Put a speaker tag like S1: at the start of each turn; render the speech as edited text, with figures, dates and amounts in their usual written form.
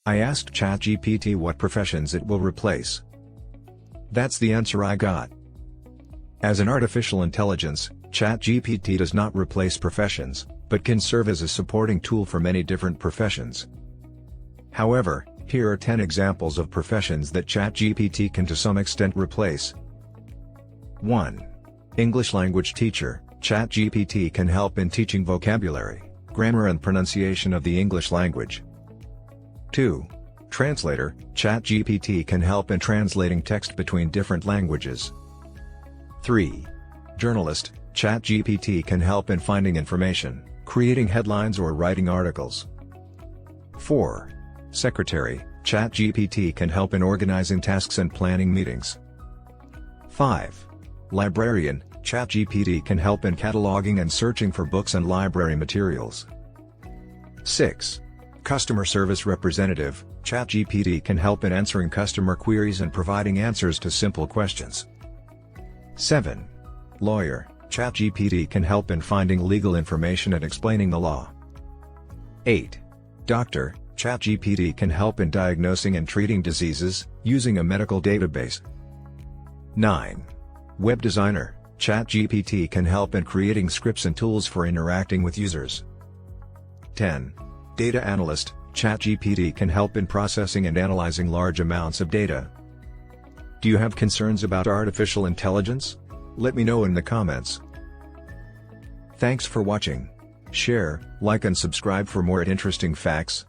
S1: I asked ChatGPT what professions it will replace. That's the answer I got. As an artificial intelligence, ChatGPT does not replace professions, but can serve as a supporting tool for many different professions. However, here are 10 examples of professions that ChatGPT can to some extent replace. 1. English language teacher. ChatGPT can help in teaching vocabulary, grammar and pronunciation of the English language. 2. Translator. ChatGPT can help in translating text between different languages. 3. Journalist. ChatGPT can help in finding information, creating headlines or writing articles. 4. Secretary. ChatGPT can help in organizing tasks and planning meetings. 5. Librarian. ChatGPT can help in cataloging and searching for books and library materials. 6. Customer service representative. ChatGPT can help in answering customer queries and providing answers to simple questions. 7. Lawyer. ChatGPT can help in finding legal information and explaining the law. 8. Doctor. ChatGPT can help in diagnosing and treating diseases, using a medical database. 9. Web designer. ChatGPT can help in creating scripts and tools for interacting with users. 10. Data analyst. ChatGPT can help in processing and analyzing large amounts of data. Do you have concerns about artificial intelligence? Let me know in the comments. Thanks for watching. Share, like and subscribe for more interesting facts,